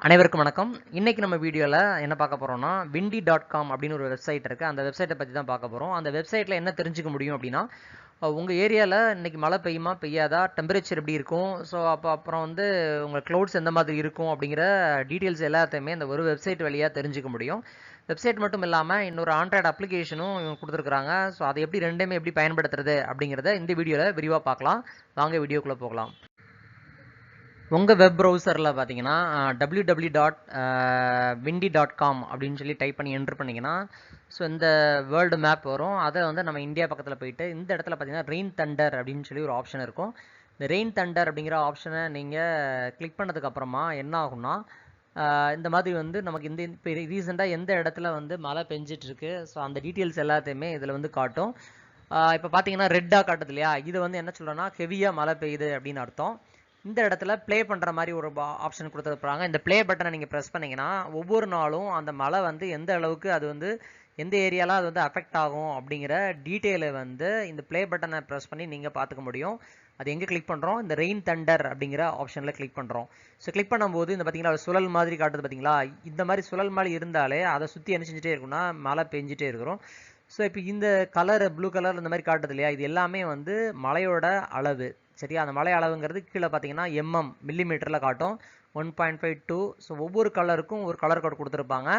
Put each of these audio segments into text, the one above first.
அனைவருக்கும் வணக்கம். இன்னைக்கு நம்ம வீடியோவில் என்ன பார்க்க போகிறோம்னா windy.com அப்படின்னு ஒரு வெப்சைட் இருக்குது. அந்த வெப்சைட்டை பற்றி தான் பார்க்க போகிறோம். அந்த வெப்சைட்டில் என்ன தெரிஞ்சுக்க முடியும் அப்படின்னா, உங்கள் ஏரியாவில் இன்னைக்கு மழை பெய்யுமா பெய்யாதா, டெம்பரேச்சர் எப்படி இருக்கும், ஸோ அப்புறம் வந்து உங்கள் க்ளவுட்ஸ் எந்த மாதிரி இருக்கும் அப்படிங்கிற டீட்டெயில்ஸ் எல்லாத்தையுமே இந்த ஒரு வெப்சைட் வழியாக தெரிஞ்சுக்க முடியும். வெப்சைட் மட்டும் இல்லாமல் இன்னொரு ஆண்ட்ராய்டு அப்ளிகேஷனும் இவங்க கொடுத்துருக்குறாங்க. ஸோ அதை எப்படி ரெண்டுமே எப்படி பயன்படுத்துறது அப்படிங்கிறத இந்த வீடியோவில் விரிவாக பார்க்கலாம். வாங்க வீடியோக்குள்ளே போகலாம். உங்கள் வெப் ப்ரௌசரில் பார்த்தீங்கன்னா www.windy.com அப்படின்னு சொல்லி டைப் பண்ணி என்ட்ரு பண்ணிங்கன்னா ஸோ இந்த வேர்ல்டு மேப் வரும். அதை வந்து நம்ம இந்தியா பக்கத்தில் போயிட்டு இந்த இடத்துல பார்த்தீங்கன்னா ரெயின் தண்டர் அப்படின்னு சொல்லி ஒரு ஆப்ஷன் இருக்கும். இந்த ரெயின் தண்டர் அப்படிங்கிற ஆப்ஷனை நீங்கள் கிளிக் பண்ணதுக்கப்புறமா என்ன ஆகும்னா இந்த மாதிரி வந்து நமக்கு இப்போ ரீசெண்டாக எந்த இடத்துல வந்து மழை பெஞ்சிட்ருக்கு, ஸோ அந்த டீட்டெயில்ஸ் எல்லாத்தையுமே இதில் வந்து காட்டும். இப்போ பார்த்தீங்கன்னா ரெட்டாக காட்டுது இல்லையா, இது வந்து என்ன சொல்கிறோன்னா ஹெவியாக மழை பெய்யுது அப்படின்னு அர்த்தம். இந்த இடத்துல ப்ளே பண்ணுற மாதிரி ஒரு ஆப்ஷன் கொடுத்துருப்பாங்க. இந்த ப்ளே பட்டனை நீங்கள் ப்ரெஸ் பண்ணிங்கன்னா ஒவ்வொரு நாளும் அந்த மழை வந்து எந்த அளவுக்கு அது வந்து எந்த ஏரியாவில் அது வந்து அஃபெக்ட் ஆகும் அப்படிங்கிற டீட்டெயிலை வந்து இந்த ப்ளே பட்டனை ப்ரெஸ் பண்ணி நீங்கள் பார்த்துக்க முடியும். அது எங்கே கிளிக் பண்ணுறோம், இந்த ரெயின் தண்டர் அப்படிங்கிற ஆப்ஷனில் கிளிக் பண்ணுறோம். ஸோ கிளிக் பண்ணும்போது இந்த பார்த்தீங்களா சுழல் மாதிரி காட்டுது பார்த்தீங்களா, இந்த மாதிரி சுழல் மாதிரி இருந்தாலே அதை சுற்றி என்ன செஞ்சுட்டே இருக்குன்னா மழை பெஞ்சிட்டே இருக்கிறோம். ஸோ இப்போ இந்த கலர் ப்ளூ கலர் இந்த மாதிரி காட்டுது இல்லையா, இது எல்லாமே வந்து மழையோட அளவு. சரியா, அந்த மழை அளவுங்கிறது கீழே பார்த்தீங்கன்னா மில்லிமீட்டரில் காட்டும் 1.52. ஸோ ஒவ்வொரு கலருக்கும் ஒரு கலர் கோட் கொடுத்துருப்பாங்க.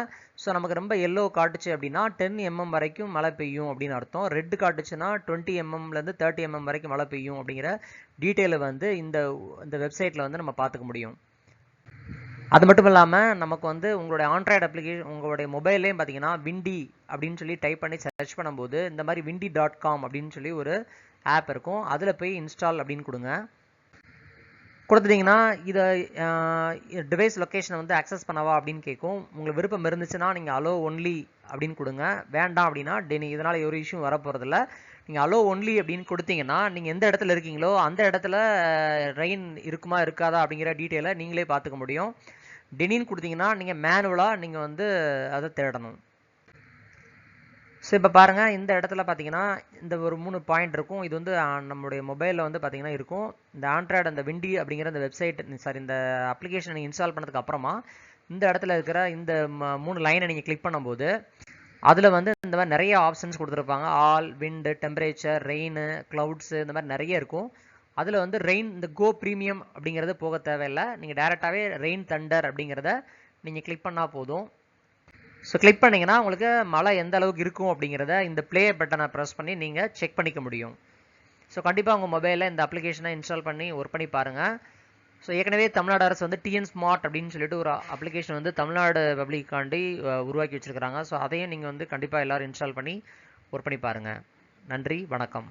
ஸோ நமக்கு ரொம்ப எல்லோ காட்டுச்சு அப்படின்னா 10 வரைக்கும் மழை பெய்யும் அப்படின்னு அர்த்தம். ரெட் காட்டுச்சுன்னா 20 30 வரைக்கும் மழை பெய்யும் அப்படிங்கிற டீட்டெயிலை வந்து இந்த வெப்சைட்டில் வந்து நம்ம பார்த்துக்க முடியும். அது மட்டும் இல்லாமல் நமக்கு வந்து உங்களுடைய ஆண்ட்ராய்டு அப்ளிகேஷன் உங்களுடைய மொபைல்லையும் பார்த்தீங்கன்னா விண்டி அப்படின்னு சொல்லி டைப் பண்ணி சர்ச் பண்ணும்போது இந்த மாதிரி windy.com அப்படின்னு சொல்லி ஒரு ஆப் இருக்கும். அதில் போய் இன்ஸ்டால் அப்படின்னு கொடுங்க. கொடுத்துட்டிங்கன்னா இதை டிவைஸ் லொக்கேஷனை வந்து அக்சஸ் பண்ணவா அப்படின்னு கேட்கும். உங்களுக்கு விருப்பம் இருந்துச்சுன்னா நீங்கள் அலோ ஒன்லி அப்படின்னு கொடுங்க. வேண்டாம் அப்படின்னா இதனால் ஒரு இஷ்யூ வரப்போகிறதில்ல. நீங்கள் அலோ ஒன்லி அப்படின்னு கொடுத்தீங்கன்னா நீங்கள் எந்த இடத்துல இருக்கீங்களோ அந்த இடத்துல ரெயின் இருக்குமா இருக்காதா அப்படிங்கிற டீட்டெயிலை நீங்களே பார்த்துக்க முடியும். டெனின்னு கொடுத்தீங்கன்னா நீங்கள் மேனுவலாக நீங்கள் வந்து அதை தேடணும். ஸோ இப்போ பாருங்கள், இந்த இடத்துல பார்த்தீங்கன்னா இந்த ஒரு 3 பாயிண்ட் இருக்கும். இது வந்து நம்மளுடைய மொபைலில் வந்து பார்த்தீங்கன்னா இருக்கும். இந்த ஆண்ட்ராய்டு அந்த விண்டி அப்படிங்கிற இந்த வெப்சைட் இந்த அப்ளிகேஷனை இன்ஸ்டால் பண்ணதுக்கு அப்புறமா இந்த இடத்துல இருக்கிற இந்த 3 லைனை நீங்கள் கிளிக் பண்ணும்போது அதில் வந்து இந்த மாதிரி நிறைய ஆப்ஷன்ஸ் கொடுத்துருப்பாங்க. ஆல், விண்டு, டெம்பரேச்சர், ரெயின், க்ளவுட்ஸு, இந்த மாதிரி நிறைய இருக்கும். அதில் வந்து ரெயின் இந்த கோ ப்ரீமியம் அப்படிங்கிறது போக தேவையில்லை. நீங்கள் டேரெக்டாகவே ரெயின் தண்டர் அப்படிங்கிறத நீங்கள் கிளிக் பண்ணால் போதும். ஸோ கிளிக் பண்ணிங்கன்னா உங்களுக்கு மழை எந்த அளவுக்கு இருக்கும் அப்படிங்கிறத இந்த ப்ளே பட்டனை ப்ரெஸ் பண்ணி நீங்கள் செக் பண்ணிக்க முடியும். ஸோ கண்டிப்பாக உங்கள் மொபைலில் இந்த அப்ளிகேஷனை இன்ஸ்டால் பண்ணி ஒர்க் பண்ணி பாருங்கள். ஸோ ஏற்கனவே தமிழ்நாடு அரசு வந்து டிஎன் ஸ்மார்ட் அப்படின்னு சொல்லிட்டு ஒரு அப்ளிகேஷன் வந்து தமிழ்நாடு பப்ளிக்காண்டி உருவாக்கி வச்சுருக்கிறாங்க. ஸோ அதையும் நீங்கள் வந்து கண்டிப்பாக எல்லோரும் இன்ஸ்டால் பண்ணி ஒர்க் பண்ணி பாருங்கள். நன்றி, வணக்கம்.